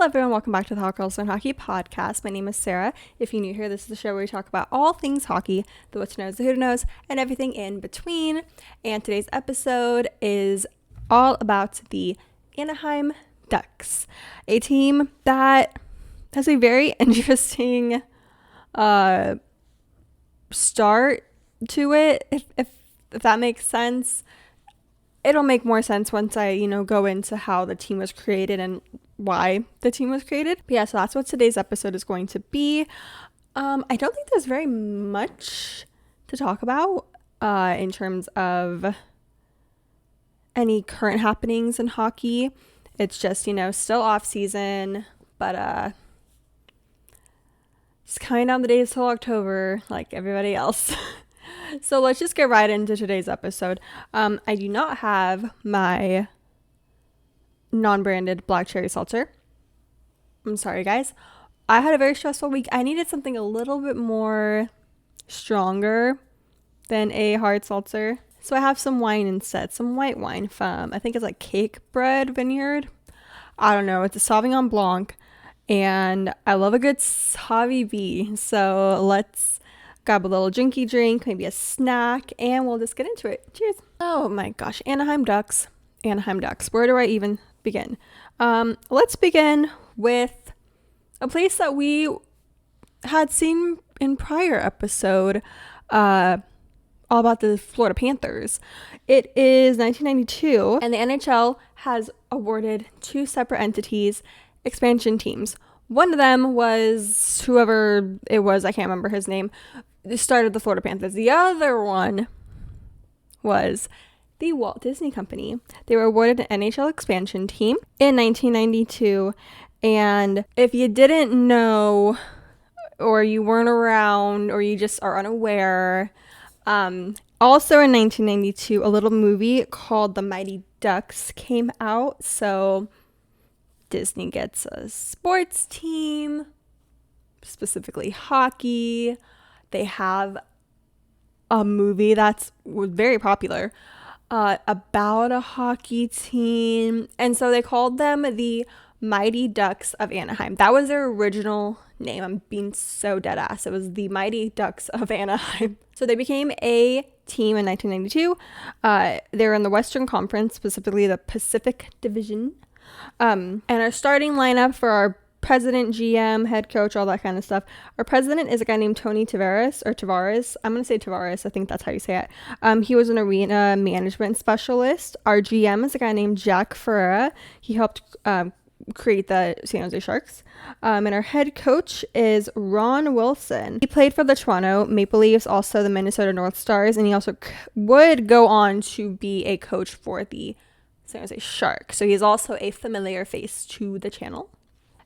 Hello everyone, welcome back to the Hot Girls and Hockey podcast. My name is Sarah. If you're new here, this is the show where we talk about all things hockey, the what to knows, the who to knows, and everything in between. And today's episode is all about the Anaheim Ducks, a team that has a very interesting start to it, if that makes sense. It'll make more sense once I, go into how the team was created and why the team was created. But yeah, so that's what today's episode is going to be. I don't think there's very much to talk about in terms of any current happenings in hockey. It's just, still off season, but it's counting down the days till October like everybody else. So let's just get right into today's episode. I do not have my non-branded black cherry seltzer. I'm sorry, guys. I had a very stressful week. I needed something a little bit more stronger than a hard seltzer. So I have some wine instead, some white wine from, I think it's like Cake Bread Vineyard. I don't know. It's a Sauvignon Blanc. And I love a good Sauvignon. So let's grab a little drinky drink, maybe a snack, and we'll just get into it. Cheers. Oh my gosh. Anaheim Ducks. Where do I even begin? Let's begin with a place that we had seen in prior episode, all about the Florida Panthers. It is 1992, and the NHL has awarded two separate entities expansion teams. One of them was whoever it was, I can't remember his name, started the Florida Panthers. The other one was the Walt Disney Company. They were awarded an NHL expansion team in 1992. And if you didn't know, or you weren't around, or you just are unaware, also in 1992, a little movie called The Mighty Ducks came out. So Disney gets a sports team, specifically hockey. They have a movie that's very popular about a hockey team. And so they called them the Mighty Ducks of Anaheim. That was their original name. I'm being so dead ass. It was the Mighty Ducks of Anaheim. So they became a team in 1992. They were in the Western Conference, specifically the Pacific Division. And our starting lineup for our president, GM, head coach, all that kind of stuff. Our president is a guy named Tony Tavares. I'm going to say Tavares. I think that's how you say it. He was an arena management specialist. Our GM is a guy named Jack Ferreira. He helped create the San Jose Sharks. And our head coach is Ron Wilson. He played for the Toronto Maple Leafs, also the Minnesota North Stars, and he also would go on to be a coach for the San Jose Sharks. So he's also a familiar face to the channel.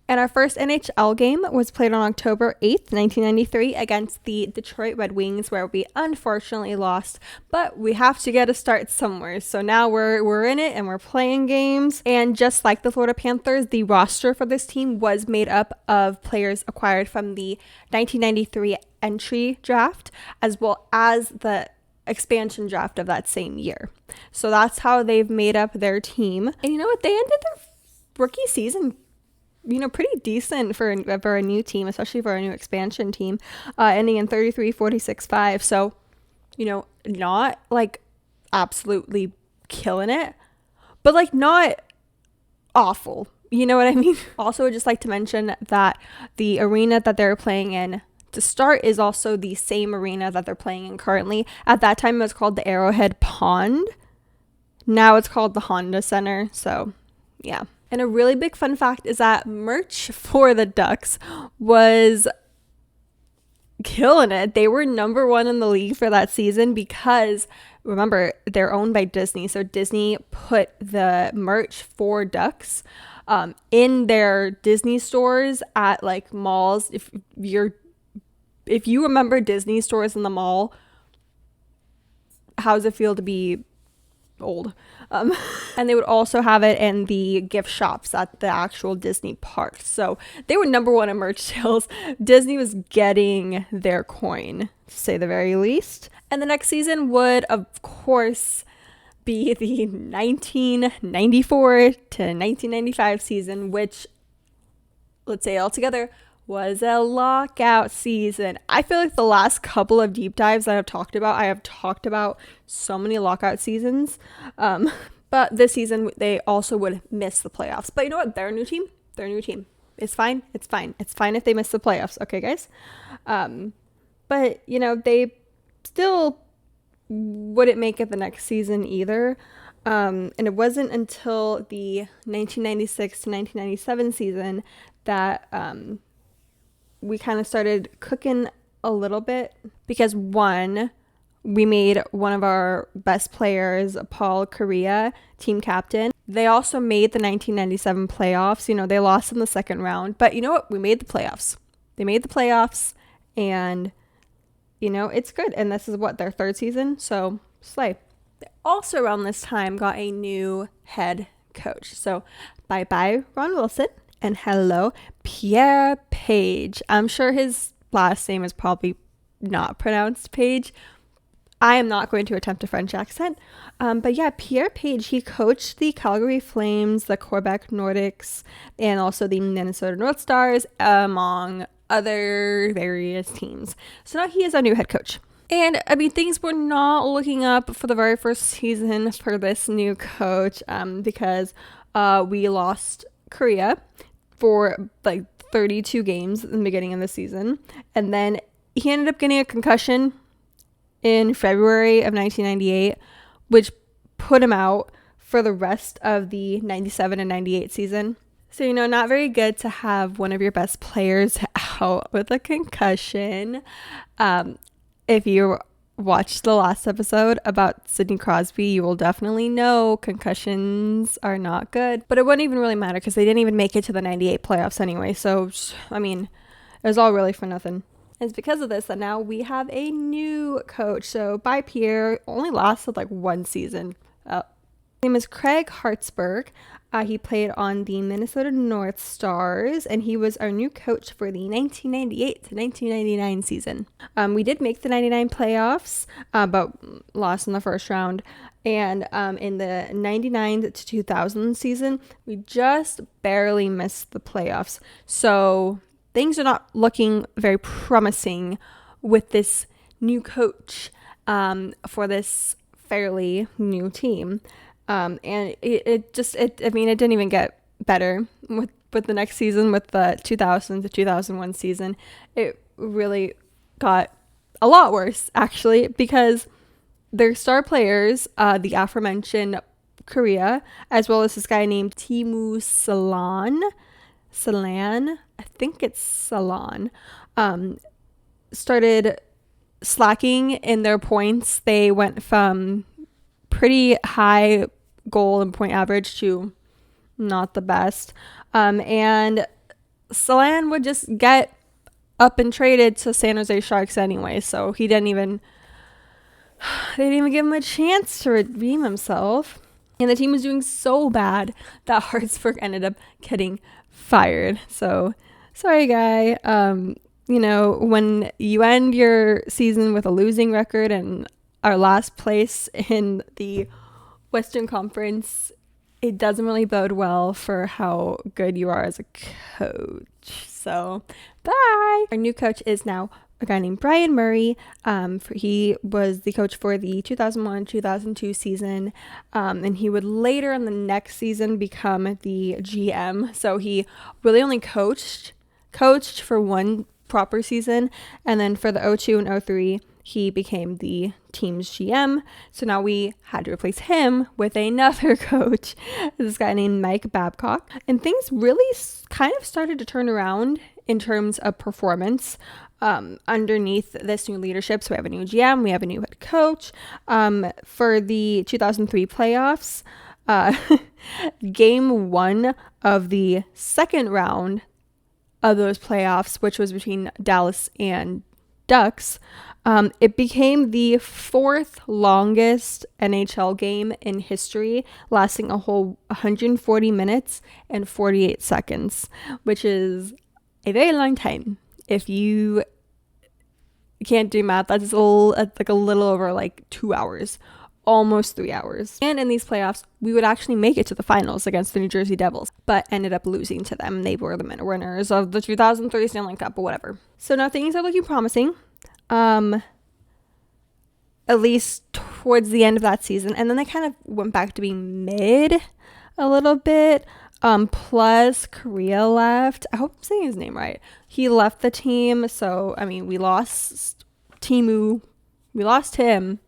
And our first NHL game was played on October 8th, 1993 against the Detroit Red Wings, where we unfortunately lost, but we have to get a start somewhere. So now we're in it and we're playing games. And just like the Florida Panthers, the roster for this team was made up of players acquired from the 1993 entry draft, as well as the expansion draft of that same year. So that's how they've made up their team. And you know what? They ended their rookie season pretty decent for a new team, especially for a new expansion team, ending in 33-46-5. So, not like absolutely killing it, but like not awful. You know what I mean? Also, I'd just like to mention that the arena that they're playing in to start is also the same arena that they're playing in currently. At that time, it was called the Arrowhead Pond. Now it's called the Honda Center. So, yeah. And a really big fun fact is that merch for the Ducks was killing it. They were number one in the league for that season because, remember, they're owned by Disney. So Disney put the merch for Ducks in their Disney stores at like malls. If you remember Disney stores in the mall, how does it feel to be old? And they would also have it in the gift shops at the actual Disney parks. So they were number one in merch sales. Disney was getting their coin, to say the very least. And the next season would, of course, be the 1994 to 1995 season, which let's say it all together, was a lockout season. I feel like the last couple of deep dives that I have talked about so many lockout seasons. But this season, they also would miss the playoffs. But you know what? They're a new team. It's fine. It's fine if they miss the playoffs. Okay, guys? But, they still wouldn't make it the next season either. And it wasn't until the 1996 to 1997 season that we kind of started cooking a little bit, because one, we made one of our best players, Paul Kariya, team captain. They also made the 1997 playoffs. They lost in the second round, but you know what? We made the playoffs. They made the playoffs, and it's good. And this is their third season, so slay. They also around this time got a new head coach. So bye Ron Wilson, and hello Pierre Page. I'm sure his last name is probably not pronounced Page. I am not going to attempt a French accent. But yeah, Pierre Page, he coached the Calgary Flames, the Quebec Nordics, and also the Minnesota North Stars, among other various teams. So now he is our new head coach. And things were not looking up for the very first season for this new coach, because we lost Korea for 32 games in the beginning of the season. And then he ended up getting a concussion in February of 1998, which put him out for the rest of the 97 and 98 season. So, not very good to have one of your best players out with a concussion. If you watched the last episode about Sidney Crosby, you will definitely know concussions are not good. But it wouldn't even really matter because they didn't even make it to the 98 playoffs anyway. So, it was all really for nothing. It's because of this that now we have a new coach. So by Pierre, only lasted one season. His name is Craig Hartsburg. He played on the Minnesota North Stars, and he was our new coach for the 1998 to 1999 season. We did make the 99 playoffs, but lost in the first round. And in the 99 to 2000 season, we just barely missed the playoffs. So things are not looking very promising with this new coach for this fairly new team. And it didn't even get better with the next season, with the 2000 to 2001 season. It really got a lot worse, actually, because their star players, the aforementioned Korea, as well as this guy named Teemu Salan, I think it's Salon, started slacking in their points. They went from pretty high goal and point average to not the best. And Salan would just get up and traded to San Jose Sharks anyway, so they didn't even give him a chance to redeem himself. And the team was doing so bad that Hartsburg ended up getting fired. So, sorry, guy. When you end your season with a losing record and our last place in the Western Conference, it doesn't really bode well for how good you are as a coach. So, bye. Our new coach is now a guy named Brian Murray. He was the coach for the 2001-2002 season, and he would later in the next season become the GM. So he really only coached for one proper season, and then for the 02 and 03 he became the team's GM. So now we had to replace him with another coach, this guy named Mike Babcock, and things really kind of started to turn around in terms of performance underneath this new leadership. So we have a new GM, we have a new head coach. For the 2003 playoffs, game 1 of the second round of those playoffs, which was between Dallas and Ducks, it became the 4th longest NHL game in history, lasting a whole 140 minutes and 48 seconds, which is a very long time. If you can't do math, that's a little over 2 hours almost 3 hours. And in these playoffs, we would actually make it to the finals against the New Jersey Devils, but ended up losing to them. They were the winners of the 2003 Stanley Cup, or whatever. So now things are looking promising, at least towards the end of that season. And then they kind of went back to being mid a little bit. Plus Korea left. I hope I'm saying his name right. He left the team. So, I mean, we lost Timu. We lost him.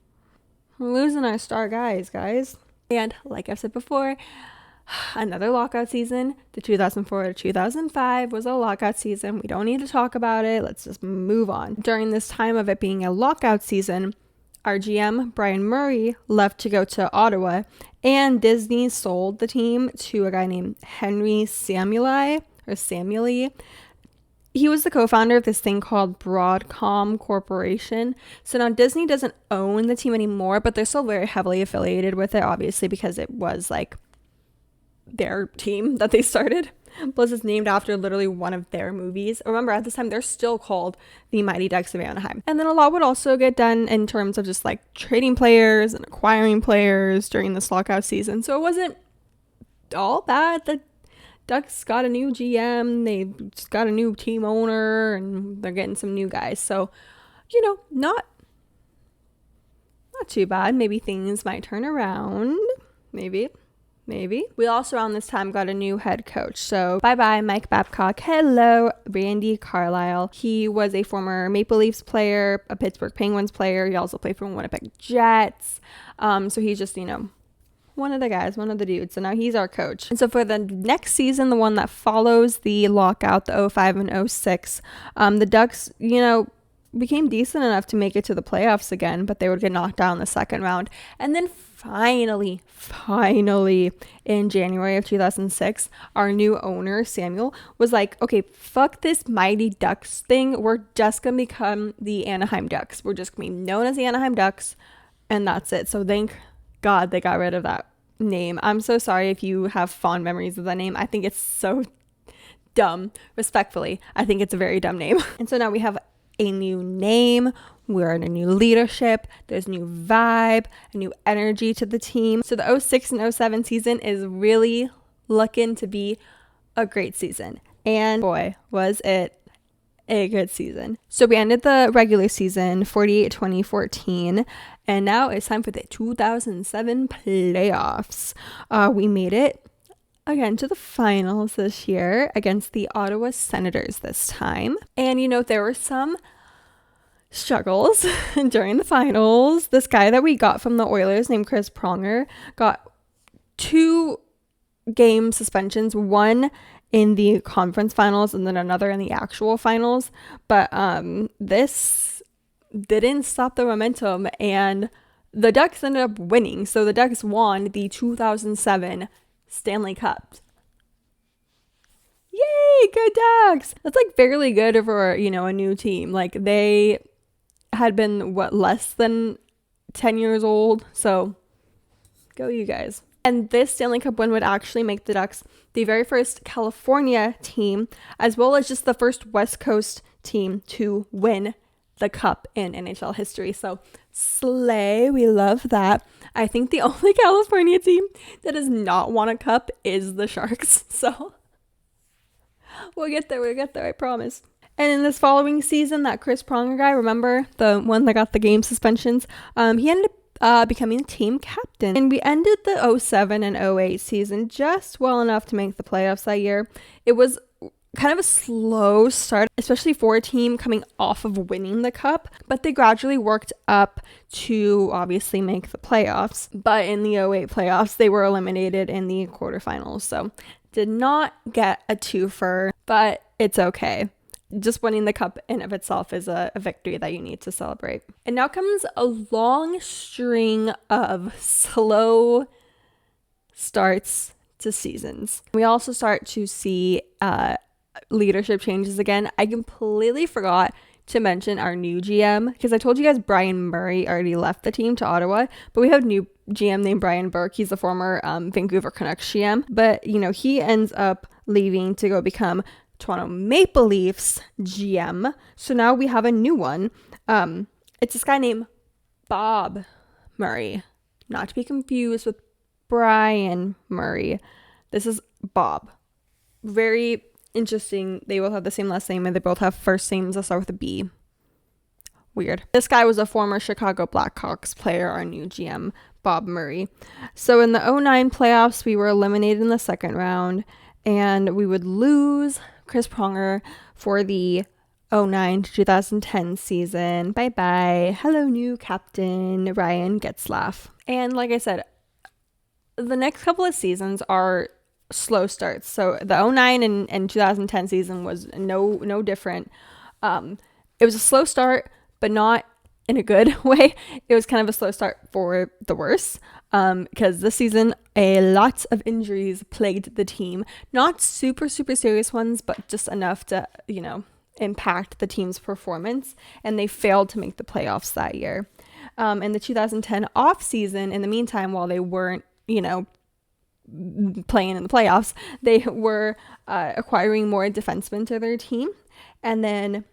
We're losing our star guys. And like I've said before, another lockout season. The 2004 to 2005 was a lockout season. We don't need to talk about it. Let's just move on. During this time of it being a lockout season, our GM, Brian Murray, left to go to Ottawa, and Disney sold the team to a guy named Henry Samueli. He was the co-founder of this thing called Broadcom Corporation. So now Disney doesn't own the team anymore, but they're still very heavily affiliated with it, obviously, because it was like their team that they started. Plus, it's named after literally one of their movies. Remember, at this time, they're still called the Mighty Ducks of Anaheim. And then a lot would also get done in terms of just like trading players and acquiring players during this lockout season. So it wasn't all bad. The Ducks got a new GM. They just got a new team owner, and they're getting some new guys. So, you know, not too bad. Maybe things might turn around. Maybe. We also around this time got a new head coach. So bye-bye, Mike Babcock. Hello, Randy Carlisle. He was a former Maple Leafs player, a Pittsburgh Penguins player. He also played for Winnipeg Jets. So he's just, one of the guys, one of the dudes. So now he's our coach. And so for the next season, the one that follows the lockout, the 05 and 06, the Ducks, became decent enough to make it to the playoffs again, but they would get knocked out in the second round. And then finally, in January of 2006, our new owner, Samuel, was like, okay, fuck this Mighty Ducks thing. We're just going to become the Anaheim Ducks. We're just going to be known as the Anaheim Ducks, and that's it. So thank God they got rid of that name. I'm so sorry if you have fond memories of that name. I think it's so dumb. Respectfully, I think it's a very dumb name. And so now we have a new name, we're in a new leadership, there's new vibe, a new energy to the team. So the 06 and 07 season is really looking to be a great season. And boy, was it a good season. So we ended the regular season 48-2014, and now it's time for the 2007 playoffs. We made it again to the finals this year against the Ottawa Senators this time. And there were some struggles during the finals. This guy that we got from the Oilers named Chris Pronger got 2 game suspensions, one in the conference finals and then another in the actual finals. But this didn't stop the momentum, and the Ducks ended up winning. So the Ducks won the 2007 Stanley Cup. Yay, go Ducks! That's like fairly good for, a new team. Like, they had been, less than 10 years old. So go you guys. And this Stanley Cup win would actually make the Ducks the very first California team, as well as just the first West Coast team to win the cup in NHL history. So slay, we love that. I think the only California team that does not want a cup is the Sharks. So we'll get there, I promise. And in this following season, that Chris Pronger guy, remember the one that got the game suspensions, he ended up becoming team captain. And we ended the 07 and 08 season just well enough to make the playoffs that year. It was kind of a slow start, especially for a team coming off of winning the cup, but they gradually worked up to obviously make the playoffs. But in the 08 playoffs, they were eliminated in the quarterfinals, so did not get a twofer, but it's okay. Just winning the cup in of itself is a victory that you need to celebrate. And now comes a long string of slow starts to seasons. We also start to see leadership changes again. I completely forgot to mention our new GM, because I told you guys Brian Murray already left the team to Ottawa, but we have a new GM named Brian Burke. He's the former Vancouver Canucks GM, but he ends up leaving to go become Toronto Maple Leafs GM. So now we have a new one. It's this guy named Bob Murray. not to be confused with Brian Murray. This is Bob. Very interesting. They both have the same last name and they both have first names that start with a B. Weird. This guy was a former Chicago Blackhawks player, our new GM, Bob Murray. So in the 2009 playoffs, we were eliminated in the second round, and we would lose Chris Pronger for the 2009 to 2010 season. Bye-bye. Hello, new captain, Ryan Getzlaf. And like I said, the next couple of seasons are slow starts. So the 2009 and 2010 season was no different. It was a slow start, but not in a good way. It was kind of a slow start for the worse, because this season a lot of injuries plagued the team. Not super serious ones, but just enough to, impact the team's performance, and they failed to make the playoffs that year. In the 2010 off season, in the meantime, while they weren't, playing in the playoffs, they were acquiring more defensemen to their team. And then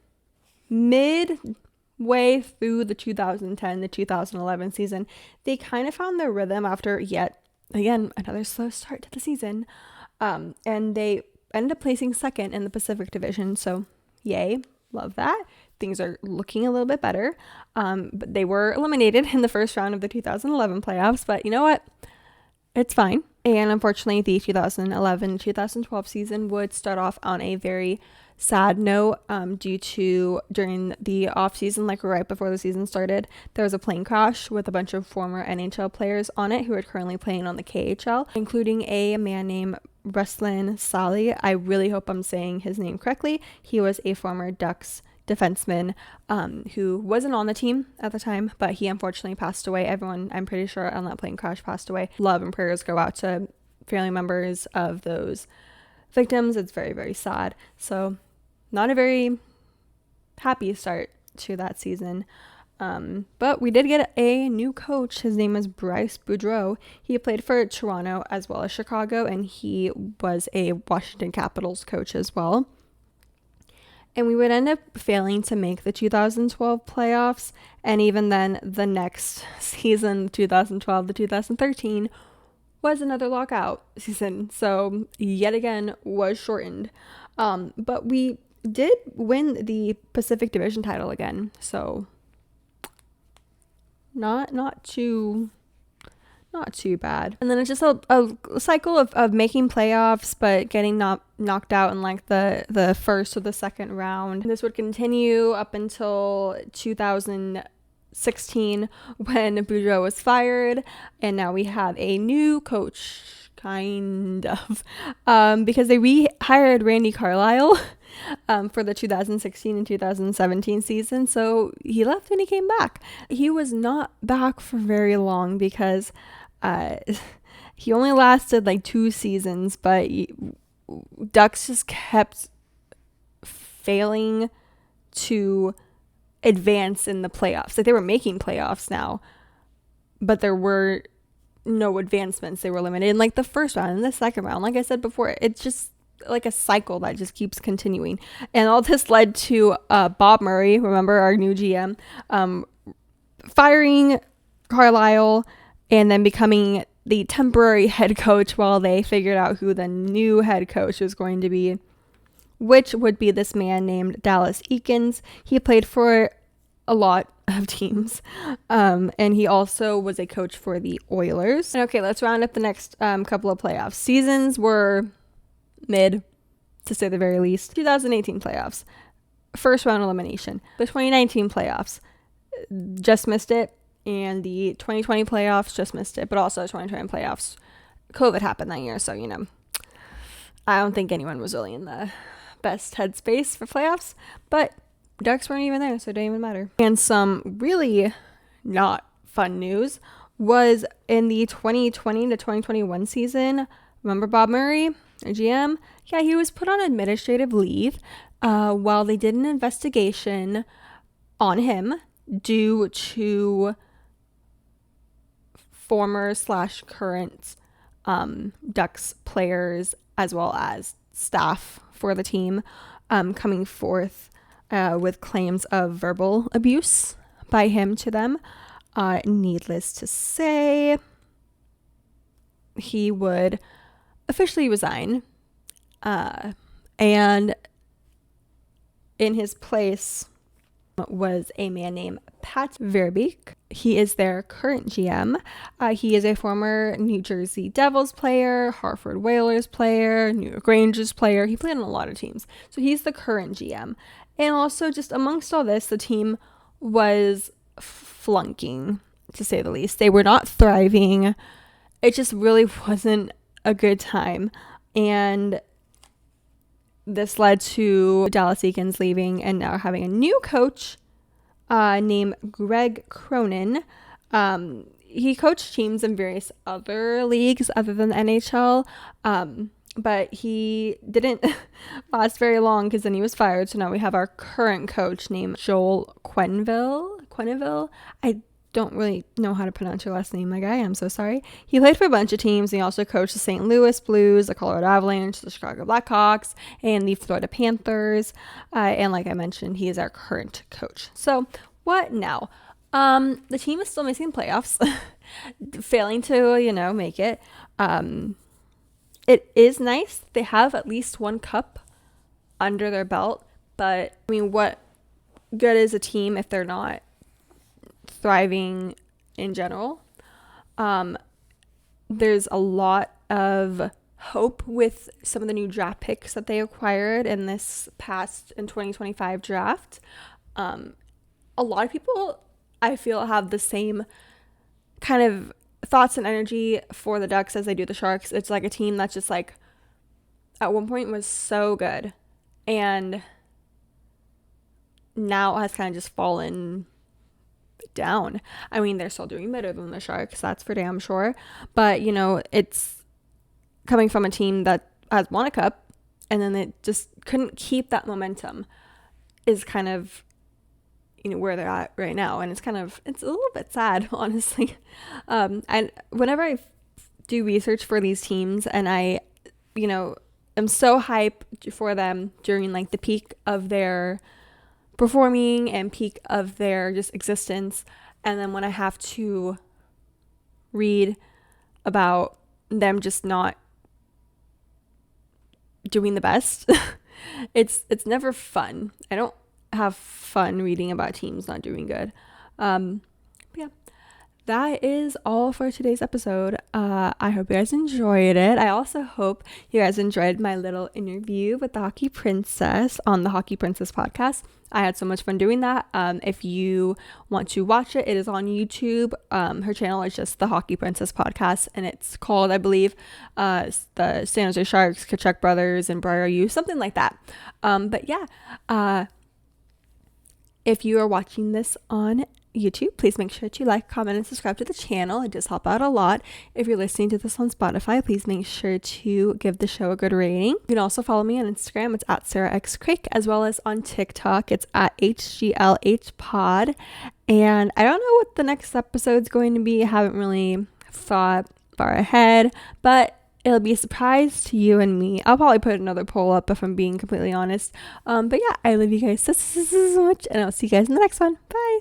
midway through the 2010 to 2011 season, they kind of found their rhythm after yet again another slow start to the season, and they ended up placing second in the Pacific Division. So yay, love that. Things are looking a little bit better, but they were eliminated in the first round of the 2011 playoffs. But you know what, it's fine. And unfortunately, the 2011-2012 season would start off on a very sad note, due to during the off season, like right before the season started, there was a plane crash with a bunch of former NHL players on it who are currently playing on the KHL, including a man named Ruslan Sali. I really hope I'm saying his name correctly. He was a former Ducks defenseman, who wasn't on the team at the time, but he unfortunately passed away. Everyone, I'm pretty sure, on that plane crash passed away. Love and prayers go out to family members of those victims. It's very, very sad. So not a very happy start to that season. But we did get a new coach. His name is Bryce Boudreau. He played for Toronto as well as Chicago, and he was a Washington Capitals coach as well. And we would end up failing to make the 2012 playoffs. And even then, the next season, 2012 to 2013, was another lockout season. So yet again was shortened. But we did win the Pacific Division title again. So not too bad. And then it's just a cycle of making playoffs, but getting knocked out in like the first or the second round. This would continue up until 2016 when Boudreau was fired, and now we have a new coach, kind of, because they rehired Randy Carlyle for the 2016 and 2017 season. So he left and he came back. He was not back for very long because he only lasted like 2 seasons, but Ducks just kept failing to advance in the playoffs. Like, they were making playoffs now, but there were no advancements. They were limited in like the first round and the second round. Like I said before, it's just like a cycle that just keeps continuing. And all this led to Bob Murray, remember, our new GM, firing Carlisle and then becoming the temporary head coach while they figured out who the new head coach was going to be, which would be this man named Dallas Eakins. He played for a lot of teams, and he also was a coach for the Oilers. And okay, let's round up the next couple of playoffs. Seasons were mid, to say the very least. 2018 playoffs, first round elimination. The 2019 playoffs, just missed it. And the 2020 playoffs, just missed it. But also the 2020 playoffs, COVID happened that year. So, I don't think anyone was really in the best headspace for playoffs. But Ducks weren't even there, so it didn't even matter. And some really not fun news was in the 2020 to 2021 season. Remember Bob Murray, our GM? Yeah, he was put on administrative leave while they did an investigation on him due to former/current Ducks players as well as staff for the team coming forth with claims of verbal abuse by him to them. Needless to say, he would officially resign. And in his place was a man named Pat Verbeek. He is their current GM. He is a former New Jersey Devils player, Hartford Whalers player, New York Rangers player. He played on a lot of teams. So he's the current GM. And also, just amongst all this, the team was flunking, to say the least. They were not thriving. It just really wasn't a good time. And this led to Dallas Eakins leaving and now having a new coach named Greg Cronin. He coached teams in various other leagues other than the NHL, but he didn't last very long because then he was fired. So now we have our current coach named Joel Quenneville. I don't really know how to pronounce your last name, my guy. I'm so sorry. He played for a bunch of teams. He also coached the St. Louis Blues, the Colorado Avalanche, the Chicago Blackhawks, and the Florida Panthers. And like I mentioned, he is our current coach. So what now? The team is still missing playoffs, failing to, make it. It is nice. They have at least one cup under their belt. But, I mean, what good is a team if they're not thriving in general? There's a lot of hope with some of the new draft picks that they acquired in this past in 2025 draft. A lot of people, I feel, have the same kind of thoughts and energy for the Ducks as they do the Sharks. It's like a team that's just like at one point was so good and now has kind of just fallen down. I mean, they're still doing better than the Sharks, that's for damn sure. But, it's coming from a team that has won a cup and then it just couldn't keep that momentum is kind of, where they're at right now. And it's a little bit sad, honestly. And whenever I do research for these teams and I, am so hyped for them during like the peak of their performing and peak of their just existence, and then when I have to read about them just not doing the best, it's never fun. I don't have fun reading about teams not doing good. But yeah, that is all for today's episode. I hope you guys enjoyed it. I also hope you guys enjoyed my little interview with the Hockey Princess on the Hockey Princess podcast. I had so much fun doing that. If you want to watch it, it is on YouTube. Her channel is just the Hockey Princess podcast, and it's called, I believe, the San Jose Sharks, Kachuk Brothers, and Briar U, something like that. But yeah, if you are watching this on YouTube, please make sure to like, comment, and subscribe to the channel. It does help out a lot. If you're listening to this on Spotify, please make sure to give the show a good rating. You can also follow me on Instagram. It's at Sarah X Crick, as well as on TikTok. It's at HGLHpod. And I don't know what the next episode's going to be. I haven't really thought far ahead, but it'll be a surprise to you and me. I'll probably put another poll up if I'm being completely honest. But yeah, I love you guys so much, and I'll see you guys in the next one. Bye.